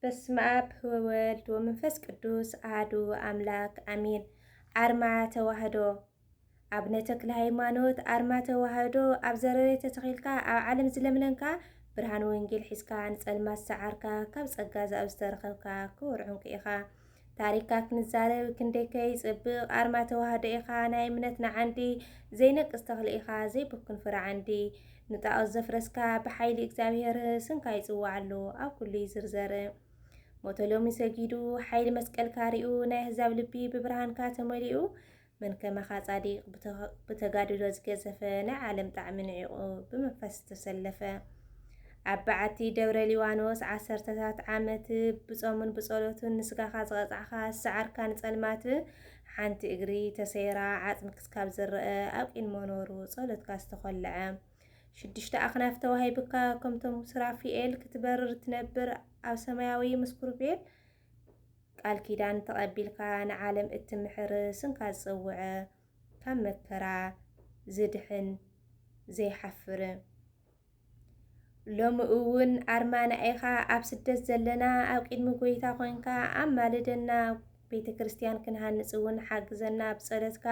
በስመ አብ ወወልድ ወመንፈስ ቅዱስ አሐዱ አምላክ አሜን። አርማ ተዋህዶ አቡነ ተክለ ሃይማኖት ኣርማ ተዋህዶ ኣብ ዘረሬት ተተኺልካ ኣብ ዓለም ዝለምለንካ ብርሃን ወንጌል ሒዝካ ንጸልማት ሰዓርካ ካብ ጸጋ ኣብ ዝተረኸብካ ክውርዑንክ ኢኻ። ታሪክካ ክንዛረብ ክንደይ ከይጽብቕ ኣርማ ተዋህዶ ኢኻ። ናይ እምነትና ዓንዲ ዘይነቅስ ተኽሊ ኢኻ፣ ዘይብኩን ፍረ ዓንዲ ንጣዖት ዘፍረስካ ብሓይሊ እግዚኣብሔር ስንካ ይጽዋዕ ኣሎ ኣብ ኩሉ ይዝርዘር። ሞቶሎሚ ሰጊዱ ሓይሊ መስቀል ካሪኡ ናይ ኣሕዛብ ልቢ ብብርሃንካ ተመሊኡ መንከመኻ ጻዲቕ ብተጋድሎ ዝገዘፈ ናይ ዓለም ጣዕሚ ንዒቑ ብመንፈስ ዝተሰለፈ ኣብ በዓቲ ደብረ ሊባኖስ 10ታት ዓመት ብጾምን ብጸሎትን ንስጋኻ ዝቐጻዕኻ ሰዓርካ ንጸልማት ሓንቲ እግሪ ተሰይራ ዓጽሚ ክስካብ ዝርአ ኣብ ቂን መኖሩ ጸሎትካ ዝተኸልዐ 6 ኣኽናፍ ተዋሂብካ ከምቶም ስራፊኤል ክትበርር ትነብር ኣብ ሰማያዊ ምስኩርቤል ቃል ኪዳን ተቐቢልካ ንዓለም እትምሕር ስንካ ዝጸውዐ ካብ መከራ ዝድሕን ዘይሓፍር ሎሚ እውን ኣርማና ኢኻ። ኣብ ስደት ዘለና ኣብ ቅድሚ ጎይታ ኮንካ ኣብ ማልደና ቤተ ክርስቲያን ክንሃንጽ እውን ሓግዘና ብጸሎትካ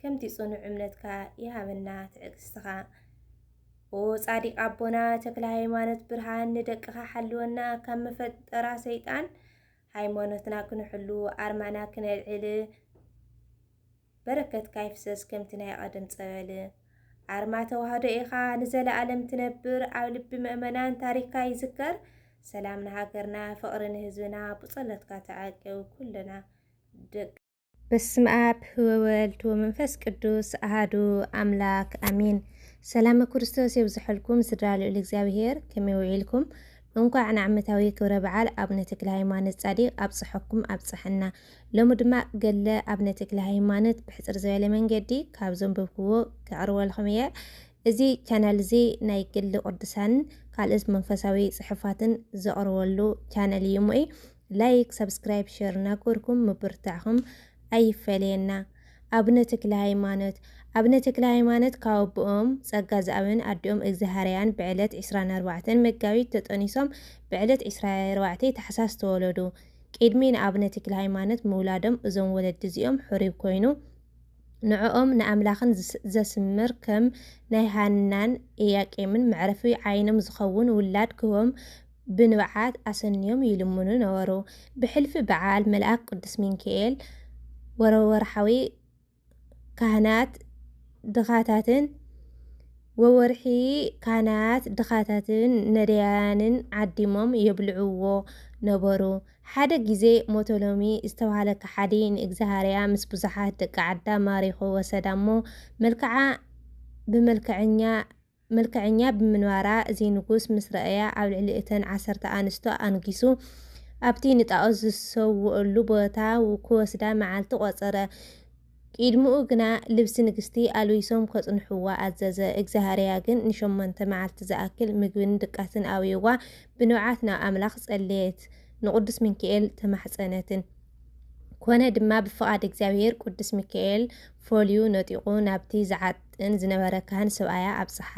ከምቲ ጽኑዕ እምነትካ ይሃበና ትዕግስትኻ። ኦ ጻዲቕ ኣቦና ተክለ ሃይማኖት ብርሃን ንደቅኻ ሓልወና ካብ መፈጠራ ሰይጣን ሃይማኖትና ክንሕሉ ኣርማና ክነልዕል በረከትካ ይፍሰስ ከምቲ ናይ ቀደም ጸበል። ኣርማ ተዋህዶ ኢኻ ንዘለዓለም ትነብር ኣብ ልቢ ምእመናን ታሪክካ ይዝከር። ሰላም ንሃገርና ፍቕሪ ንህዝብና ብጸሎትካ ተዓቀብ ኩለና ደቅ በስመ አብ ወወልድ ወመንፈስ ቅዱስ አሐዱ አምላክ አሜን። ሰላም ክርስቶስ ይብዝሐልኩም ስድራ ልዑል እግዚአብሔር ከመይ ውዒልኩም? እንኳዕ ንዓመታዊ ክብረ በዓል ኣቡነ ተክለ ሃይማኖት ጻዲቕ ኣብጽሐኩም ኣብጽሐና። ሎሚ ድማ ገለ ኣቡነ ተክለ ሃይማኖት ብሕፅር ዝበለ መንገዲ ካብ ዘንበብክዎ ከቕርበልኩም እየ። እዚ ቻናል እዚ ናይ ገሊ ቅዱሳንን ካልኦት መንፈሳዊ ጽሑፋትን ዘቕርበሉ ቻናል እዩ እሞ ላይክ፣ ሰብስክራይብ፣ ሼር እናገበርኩም ምብርታዕኩም ኣይፈለየና። ኣቡነ ተክለ ሃይማኖት ኣቡነ ተክለ ሃይማኖት ካብ ኣቦኦም ጸጋ ዝኣብን ኣዲኦም እግዚኣብሔርያን ብዕለት 24 መጋቢት ተጠኒሶም ብዕለት 24 ታሕሳስ ተወለዱ። ቅድሚ ንኣቡነ ተክለ ሃይማኖት ምውላዶም እዞም ወለዲ እዚኦም ሕሩይ ኮይኑ ንዕኦም ንኣምላኽን ዘስምር ከም ናይ ሃናን ኢያቄምን መዕረፊ ዓይኖም ዝኸውን ውላድ ክህቦም ብንብዓት ኣሰንዮም ይልምኑ ነበሩ። ብሕልፊ በዓል መልኣክ ቅዱስ ሚካኤል ወርሓዊ ካህናት ድኻታትን ወወርሒ ካህናት ድኻታትን ነዳያንን ዓዲሞም የብልዕዎ ነበሩ። ሓደ ግዜ ሞቶሎሚ ዝተባሃለ ከሓዲ ንእግዚኣብሔርያ ምስ ብዙሓት ደቂ ዓዳ ማሪኹ ወሰዳ እሞ መልክዐኛ ብምንባራ እዚ ንጉስ ምስ ረአያ ኣብ ልዕሊ እተን 10 ኣንስቶ ኣንጊሱ ኣብቲ ንጣዖት ዝሰውኡሉ ቦታ ክወስዳ መዓልቲ ቆፀረ። ቅድሚኡ ግና ልብሲ ንግስቲ ኣልቢሶም ከጽንሕዋ ኣዘዘ። እግዚኣብሔርያ ግን ን8 መዓልቲ ዝኣክል ምግብን ድቃትን ኣብይዋ ብንብዓት ናብ ኣምላኽ ጸለየት፣ ንቅዱስ ሚካኤል ተማሕፀነትን። ኮነ ድማ ብፍቓድ እግዚኣብሔር ቅዱስ ሚካኤል ፈልዩ ነጢቑ ናብቲ ዝዓጥን ዝነበረ ካህን ሰብኣያ ኣብጽሓ።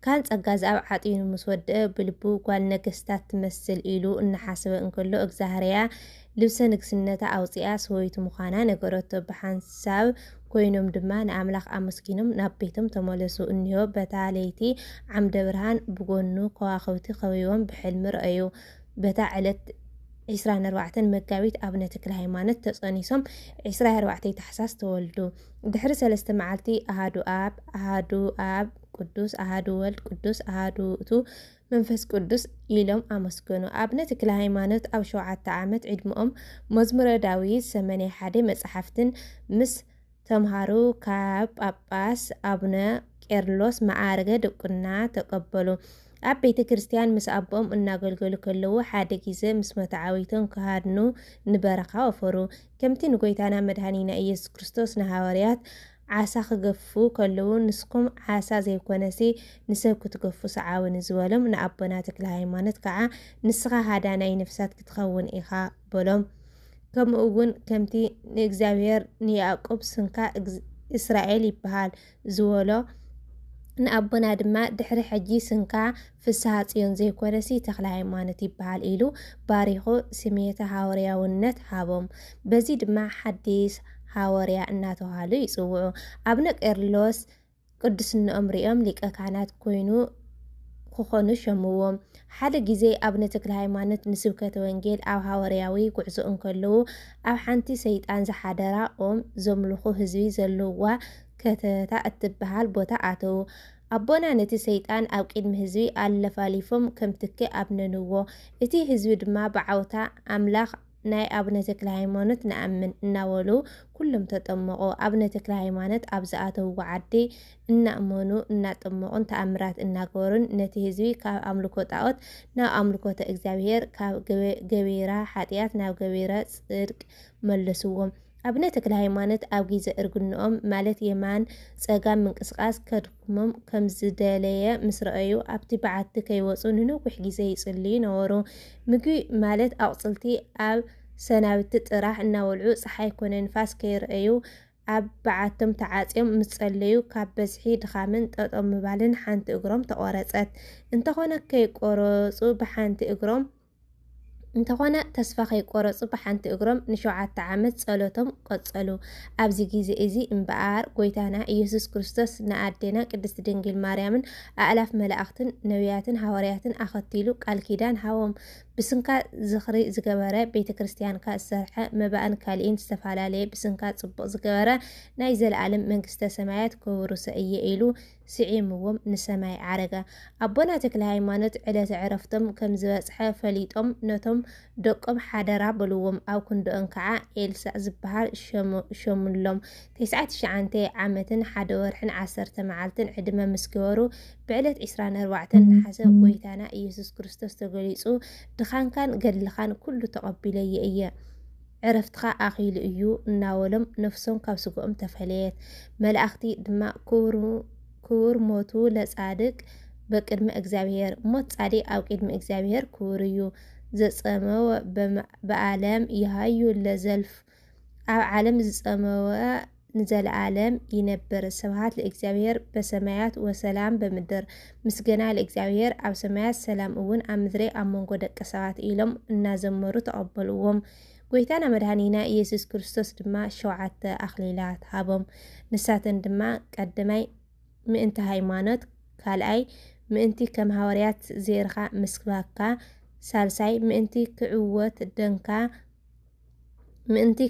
ካህን ጸጋ ዝኣብ ዓጢኑ ምስ ወድአ ብልቡ ጓል ነገስታት ትመስል ኢሉ እናሓሰበ እንከሎ እግዚኣብሔርያ ልብሰ ንግስነታ ኣውፂኣ ሰወይቱ ምዃና ነገረቶ። ብሓንሳብ ኮይኖም ድማ ንኣምላኽ ኣመስኪኖም ናብ ቤቶም ተመለሱ። እኒሆ በታ ለይቲ ዓምደ ብርሃን ብጎኑ ከዋኽብቲ ከበይዎም ብሕልሚ ረአዩ። በታ ዕለት 24 መጋቢት ኣቡነ ተክለ ሃይማኖት ተጸኒሶም 24 ታሕሳስ ተወልዱ። ድሕሪ 3 መዓልቲ ኣሃዱ ኣብ ቅዱስ ኣሃዱ ወልድ ቅዱስ ኣሃዱ እቱ መንፈስ ቅዱስ ኢሎም ኣመስገኑ። ኣቡነ ተክለ ሃይማኖት ኣብ 7 ዓመት ዕድሚኦም መዝሙረ ዳዊት 81 መጽሓፍትን ምስ ተምሃሩ ካብ ጳጳስ ኣቡነ ቄርሎስ ማዕረገ ድቁና ተቀበሉ። ኣብ ቤተ ክርስቲያን ምስ ኣቦኦም እናገልገሉ ከለዉ ሓደ ግዜ ምስ መታዓዊቶም ክሃድኑ ንበረኻ ወፈሩ። ከምቲ ንጎይታና መድሃኒና ኢየሱስ ክርስቶስ ንሃዋርያት ዓሳ ክገፉ ከለዉ ንስኩም ዓሳ ዘይኮነሲ ንሰብ ክትገፉ ሰዓውን ዝበሎም ንኣቦና ተክለ ሃይማኖት ከዓ ንስኻ ሃዳናይ ነፍሳት ክትኸውን ኢኻ በሎም። ከምኡ እውን ከምቲ ንእግዚኣብሔር ንያዕቆብ ስንካ እስራኤል ይበሃል ዝበሎ ንኣቦና ድማ ድሕሪ ሕጂ ስንካ ፍስሓ ጽዮን ዘይኮነሲ ተክለ ሃይማኖት ይበሃል ኢሉ ባሪኹ ስሜተ ሃዋርያውነት ሃቦም። በዚ ድማ ሓዲስ ሃዋርያ እናተባሃሉ ይጽውዑ። ኣብነ ቄርሎስ ቅዱስነኦም ሪኦም ሊቀ ካህናት ኮይኑ ክኾኑ ሸምዎም። ሓደ ግዜ ኣብነ ተክለ ሃይማኖት ንስብከተ ወንጌል ኣብ ሃዋርያዊ ጉዕዞ እንከለዉ ኣብ ሓንቲ ሰይጣን ዝሓደራ ኦም ዘምልኹ ህዝቢ ዘለዋ ከተታ እትበሃል ቦታ ኣተዉ። ኣቦና ነቲ ሰይጣን ኣብ ቅድሚ ህዝቢ ኣለፋሊፎም ከም ትኪ ኣብነንዎ። እቲ ህዝቢ ድማ ብዓውታ ኣምላኽ ናይ ኣብነ ተክለ ሃይማኖት ንኣምን እናበሉ ኩሎም ተጠመቑ። ኣብነ ተክለ ሃይማኖት ኣብ ዝኣተውዎ ዓዲ እናእመኑ እናጠመቑን ተኣምራት እናገበሩን ነቲ ህዝቢ ካብ ኣምልኮ ጣዖት ናብ ኣምልኮተ እግዚኣብሔር ካብ ገቢራ ሓጢኣት ናብ ገቢረ ጽድቅ መለስዎም። ኣብነ ተክለ ሃይማኖት ኣብ ግዜ እርግንኦም ማለት የማን ጸጋም ምንቅስቃስ ከድኩሞም ከም ዝደለየ ምስ ረአዩ ኣብቲ በዓቲ ከይወፁ ንነዊሕ ግዜ ይጽልዩ ነበሩ። ምግቢ ማለት ኣቁጽልቲ ኣብ ሰናብቲ ጥራሕ እናበልዑ ፀሓይ ኮነ ንፋስ ከይረአዩ ኣብ በዓቶም ተዓጽዮም ምስ ጸለዩ ካብ በዝሒ ድኻምን ጠጠው ምባልን ሓንቲ እግሮም ተቆረጸት። እንተኾነ ከይቆረጹ ብሓንቲ እግሮም እንተኾነ ተስፋ ከይቆረጹ ብሓንቲ እግሮም ን7 ዓመት ጸሎቶም ቀጸሉ። ኣብዚ ግዜ እዚ እምበኣር ጎይታና ኢየሱስ ክርስቶስ ንኣዴና ቅድስቲ ድንግል ማርያምን ኣእላፍ መላእኽትን ነቢያትን ሃዋርያትን ኣኸቲሉ ቃል ኪዳን ሃቦም። ብስንካ ዝኽሪ ዝገበረ ቤተ ክርስቲያንካ ዝሰርሐ መባእን ካልእን ዝተፈላለየ ብስንካ ጽቡቕ ዝገበረ ናይ ዘለኣለም መንግስተ ሰማያት ክውርሰ እየ ኢሉ ስዒምዎም ንሰማይ ዓረጋ። ኣቦና ተክለ ሃይማኖት ዕለተ ዕረፍቶም ከም ዝበጽሐ ፈሊጦም ነቶም ደቆም ሓደራ በልዎም። ኣብ ክንዶኦም ከዓ ኤልሳዕ ዝበሃል ሸሙሎም። 99 ዓመትን 1 ወርሕን 10 መዓልትን ዕድመ ምስ ገበሩ ብዕለት 24 ነሓሰ ጎይታና ኢየሱስ ክርስቶስ ተገሊጹ ድኻንካን ገድልኻን ኩሉ ተቐቢለየ እየ ዕረፍትኻ ኣኺሉ እዩ እናበሎም ነፍሶም ካብ ስግኦም ተፈለየት። መላእኽቲ ድማ ክቡር ሞቱ ለጻድቅ በቅድመ እግዚአብሔር ሞት ጻዲቅ ኣብ ቅድሚ እግዚአብሔር ክቡር እዩ። ዘጸመወ በዓለም ይሃዩ ለዘልፍ ኣብ ዓለም ዝጸመወ ንዘለዓለም ይነብር። ስብሐት ለእግዚአብሔር በሰማያት ወሰላም በምድር። ምስገና ለእግዚአብሔር ኣብ ሰማያት ሰላም እውን ኣብ ምድሪ ኣብ መንጎ ደቂ ሰባት ኢሎም እናዘመሩ ተቐበልዎም። ጎይታና መድኃኒና ኢየሱስ ክርስቶስ ድማ 7 ኣኽሊላት ሃቦም። ንሳተን ድማ ቀዳማይ ምእንቲ ሃይማኖት፣ ካልኣይ ምእንቲ ከም ሃዋርያት ዜርኻ ምስባካ፣ ሳልሳይ ምእንቲ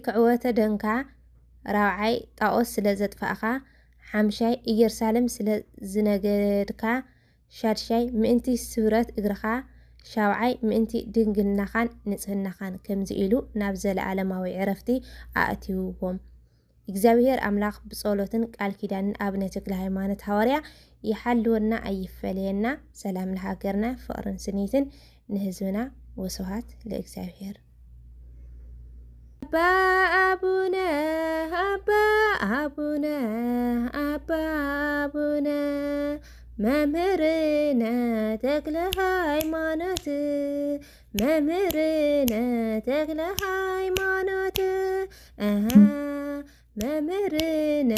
ክዕወተ ደንካ፣ ራብዓይ ጣዖስ ስለ ዘጥፋእኻ፣ ሓምሻይ ኢየሩሳሌም ስለ ዝነገድካ፣ ሻድሻይ ምእንቲ ስብረት እግርኻ፣ ሻብዓይ ምእንቲ ድንግልናኻን ንጽህናኻን ከምዚ ኢሉ ናብ ዘለዓለማዊ ዕረፍቲ ኣእትይዎም። እግዚአብሔር ኣምላኽ ብጸሎትን ቃል ኪዳንን ኣብነ ተክለ ሃይማኖት ሃዋርያ ይሓልወና ኣይፈለየና። ሰላም ለሃገርና ፍቅርን ስኒትን ንህዝብና ወስብሐት ለእግዚአብሔር። አባ አቡነ አባ አቡነ አባ አቡነ መምህርነ ተክለ ሃይማኖት መምህርነ ተክለ ሃይማኖት መምህርነ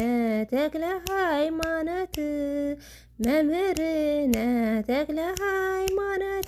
ተክለ ሃይማኖት መምህርነ ተክለ ሃይማኖት